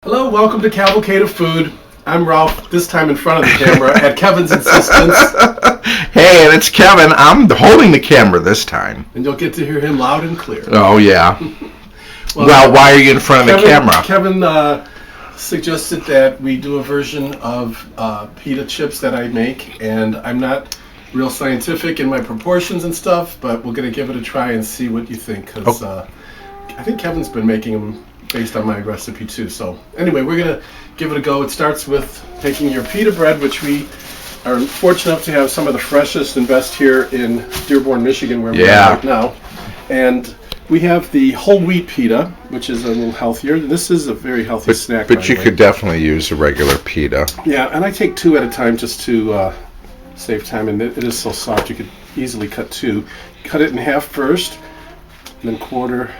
Hello, welcome to Cavalcade of Food. I'm Ralph, this time in front of the camera at Kevin's insistence. Hey, and it's Kevin. I'm holding the camera this time. And you'll get to hear him loud and clear. Oh, yeah. well, why are you in front of the camera? Kevin suggested that we do a version of Pita Chips that I make, and I'm not real scientific in my proportions and stuff, but we're going to give it a try and see what you think, because I think Kevin's been making them based on my recipe too. So anyway, we're going to give it a go. It starts with taking your pita bread, which we are fortunate enough to have some of the freshest and best here in Dearborn, Michigan, where we are right now. And we have the whole wheat pita, which is a little healthier. This is a very healthy snack. But you could definitely use a regular pita. Yeah, and I take two at a time just to save time, and it is so soft you could easily cut two. Cut it in half first, and then quarter.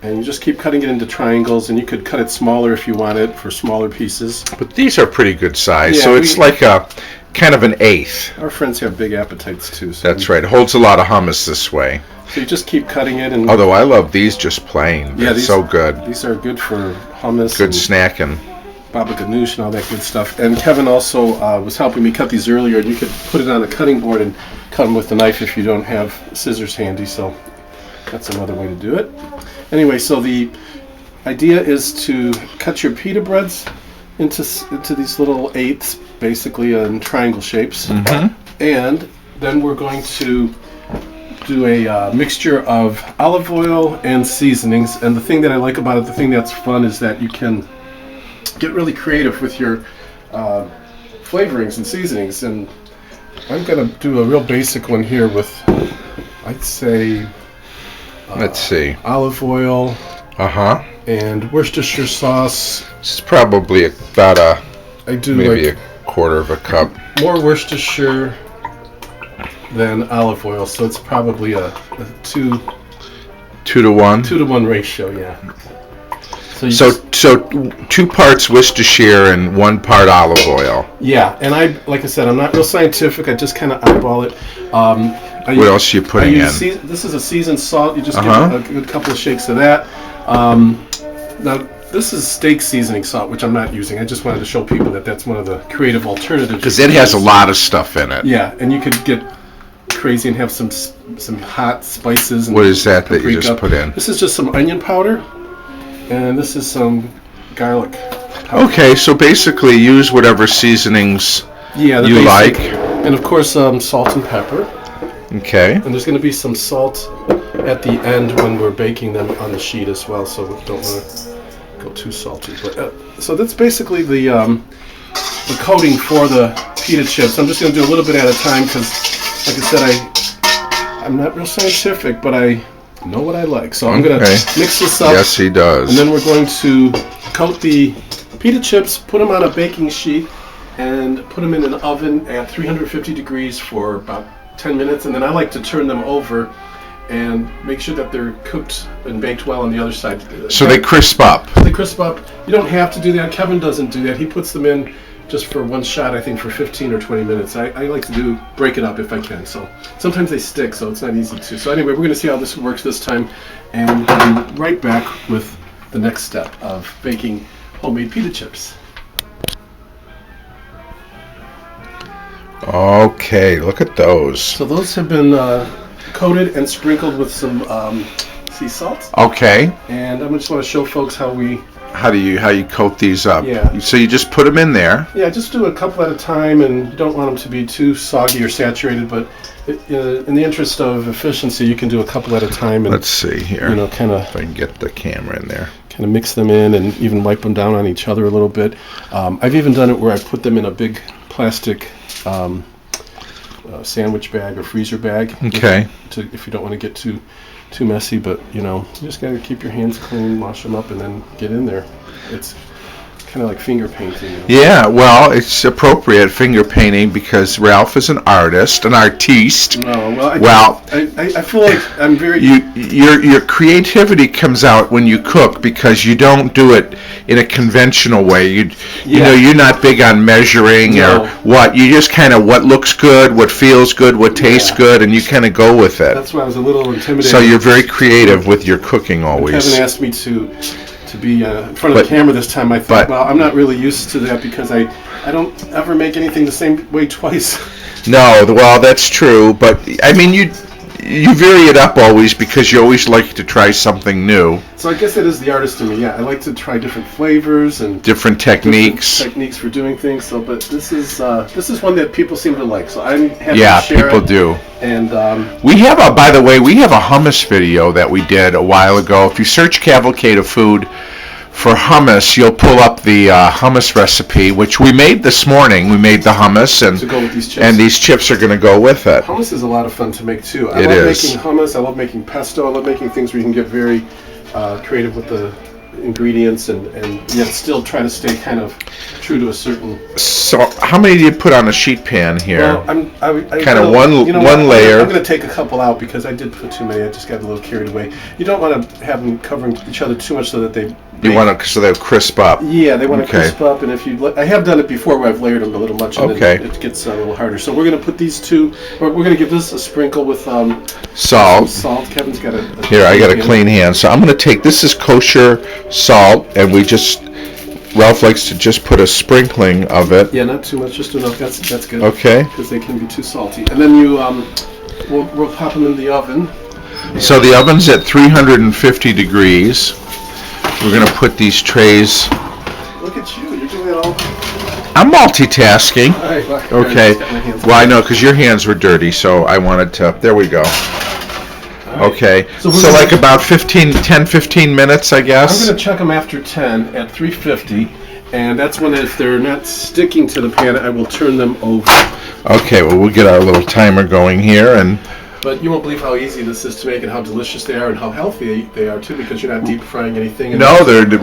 And you just keep cutting it into triangles, and you could cut it smaller if you want it for smaller pieces. But these are pretty good size, so it's like a kind of an eighth. Our friends have big appetites too. So that's right. It holds a lot of hummus this way. So you just keep cutting it. And although I love these just plain. They're so good. These are good for hummus. Good snacking. Baba ganoush and all that good stuff. And Kevin also was helping me cut these earlier, and you could put it on a cutting board and cut them with a knife if you don't have scissors handy. So that's another way to do it. Anyway, so the idea is to cut your pita breads into these little eighths, basically in triangle shapes. Mm-hmm. And then we're going to do a mixture of olive oil and seasonings. And the thing that I like about it, the thing that's fun, is that you can get really creative with your flavorings and seasonings. And I'm going to do a real basic one here with, I'd say... let's see. Olive oil. And Worcestershire sauce. It's probably about maybe a quarter of a cup. More Worcestershire than olive oil, so it's probably a 2 to 1. 2 to 1 ratio, yeah. So 2 parts Worcestershire and 1 part olive oil. Yeah, and like I said, I'm not real scientific. I just kind of eyeball it. What else are you putting in? This is a seasoned salt. You just give it a good couple of shakes of that. Now, this is steak seasoning salt, which I'm not using. I just wanted to show people that that's one of the creative alternatives. Because it has a lot of stuff in it. Yeah, and you could get crazy and have some hot spices. And what is that you just put in? This is just some onion powder, and this is some garlic powder. Okay, so basically use whatever seasonings you like. And of course, salt and pepper. Okay. And there's going to be some salt at the end when we're baking them on the sheet as well, so we don't want to go too salty. But so that's basically the coating for the pita chips. I'm just going to do a little bit at a time because, like I said, I'm not real scientific, but I know what I like. So I'm going to mix this up. Yes, he does. And then we're going to coat the pita chips, put them on a baking sheet, and put them in an oven at 350 degrees for about 10 minutes, and then I like to turn them over and make sure that they're cooked and baked well on the other side. So they crisp up. They crisp up. You don't have to do that. Kevin doesn't do that. He puts them in just for one shot, I think, for 15 or 20 minutes. I like to break it up if I can. So sometimes they stick, so it's not easy to. So anyway, we're going to see how this works this time, and we'll be right back with the next step of baking homemade pita chips. Okay, look at those. So those have been coated and sprinkled with some sea salt. Okay. And I just want to show folks how you coat these up. Yeah. So you just put them in there. Yeah, just do a couple at a time, and you don't want them to be too soggy or saturated. But in the interest of efficiency, you can do a couple at a time. And, let's see here. Kind of. If I can get the camera in there. Kind of mix them in and even wipe them down on each other a little bit. I've even done it where I put them in a big plastic sandwich bag or freezer bag. Okay. If you don't want to get too messy, but you just got to keep your hands clean, wash them up, and then get in there. It's kind of like finger painting. Yeah, well, it's appropriate finger painting because Ralph is an artist, an artiste. No, I feel like I'm very. Your creativity comes out when you cook because you don't do it in a conventional way. You know, you're not big on measuring or what. You just kind of what looks good, what feels good, what tastes good, and you kind of go with it. That's why I was a little intimidated. So you're very creative with your cooking always. Kevin asked me to to be in front of the camera this time. I thought, well, I'm not really used to that because I don't ever make anything the same way twice. No, well, that's true, but I mean, you vary it up always because you always like to try something new. So I guess it is the artist in me. Yeah, I like to try different flavors and different techniques. For doing things. So, but this is one that people seem to like. So I'm happy yeah, to share people it. do. And we have by the way, we have a hummus video that we did a while ago. If you search Cavalcade of Food for hummus, you'll pull up the hummus recipe, which we made this morning. We made the hummus, and to go with these chips. And these chips are going to go with it. Hummus is a lot of fun to make too. It love is. making hummus. I love making pesto. I love making things where you can get very creative with the ingredients and yet still try to stay kind of true to a certain. So, how many do you put on a sheet pan here? Well, I kind of one layer. I'm going to take a couple out because I did put too many. I just got a little carried away. You don't want to have them covering each other too much so that they. You want to so they'll crisp up. Yeah, they want to crisp up, and if you, I have done it before where I've layered them a little much, and okay, it gets a little harder. So we're going to put these two. We're going to give this a sprinkle with salt. Salt. Kevin's got a here. I got a clean hand, so I'm going to take. This is kosher salt, and Ralph likes to just put a sprinkling of it. Yeah, not too much, just enough. That's good. Okay. Because they can be too salty, and then we'll pop them in the oven. So the oven's at 350 degrees. We're going to put these trays. Look at you. You're doing it all. I'm multitasking. All right, well, okay. Well, I know because your hands were dirty, so I wanted to. There we go. Right. Okay. So like about 10-15 minutes, I guess. I'm going to check them after 10 at 350, and that's when, if they're not sticking to the pan, I will turn them over. Okay. Well, we'll get our little timer going here, and. But you won't believe how easy this is to make and how delicious they are and how healthy they are too, because you're not deep frying anything. No,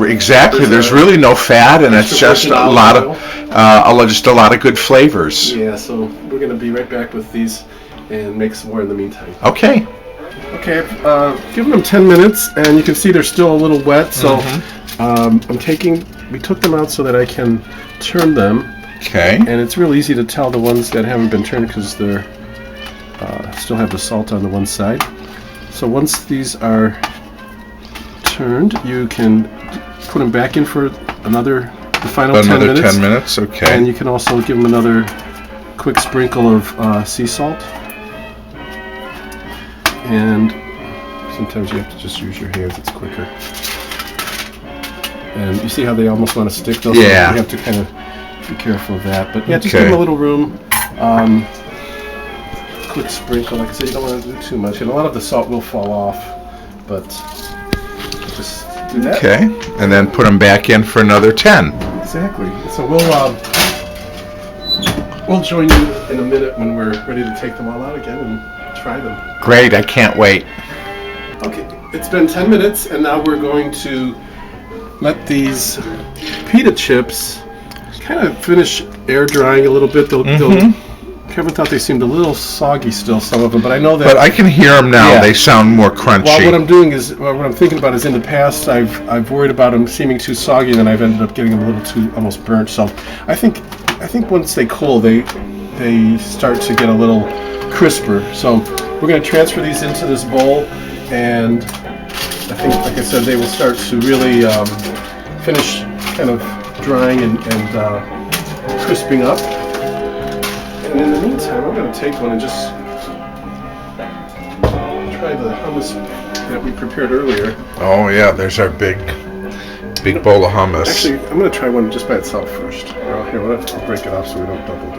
exactly. There's really no fat, and it's just a lot of good flavors. Yeah. So we're going to be right back with these and make some more in the meantime. Okay. Okay. I've given them 10 minutes, and you can see they're still a little wet. So we took them out so that I can turn them. Okay. And it's real easy to tell the ones that haven't been turned because they're still have the salt on the one side. So once these are turned, you can put them back in for the final 10 minutes. 10 minutes, okay. And you can also give them another quick sprinkle of sea salt. And sometimes you have to just use your hands, it's quicker. And you see how they almost want to stick those? Yeah. So you have to kind of be careful of that. But yeah, just give them a little room. Quick sprinkle. Like I said, you don't want to do too much, and a lot of the salt will fall off, but just do that. Okay, and then put them back in for another 10. Exactly. So we'll join you in a minute when we're ready to take them all out again and try them. Great, I can't wait. Okay, it's been 10 minutes, and now we're going to let these pita chips kind of finish air drying a little bit. Kevin thought they seemed a little soggy still, some of them, but I know that. But I can hear them now. Yeah. They sound more crunchy. Well, what I'm doing is, what I'm thinking about is, in the past, I've worried about them seeming too soggy, and then I've ended up getting them a little too almost burnt. So I think once they cool, they start to get a little crisper. So we're going to transfer these into this bowl, and I think, like I said, they will start to really finish kind of drying and crisping up. And in the meantime, I'm going to take one and just try the hummus that we prepared earlier. Oh yeah, there's our big bowl of hummus. Actually, I'm going to try one just by itself first. Here, I'll break it off so we don't double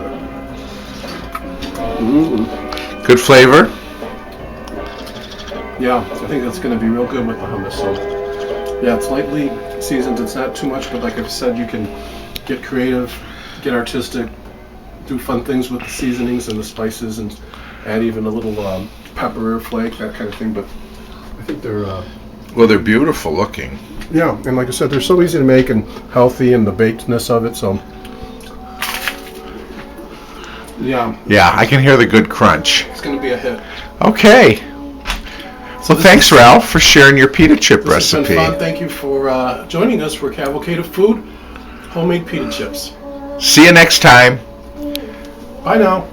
dip. Good flavor? Yeah, I think that's going to be real good with the hummus. So, yeah, it's lightly seasoned. It's not too much, but like I've said, you can get creative, get artistic, do fun things with the seasonings and the spices, and add even a little pepper flake, that kind of thing. But I think they're well, they're beautiful looking. Yeah, and like I said, they're so easy to make and healthy, and the bakedness of it. So yeah, I can hear the good crunch. It's going to be a hit. Okay. So thanks, Ralph, for sharing your pita chip recipe. It's been fun. Thank you for joining us for Cavalcade of Food, homemade pita chips. See you next time. Bye now.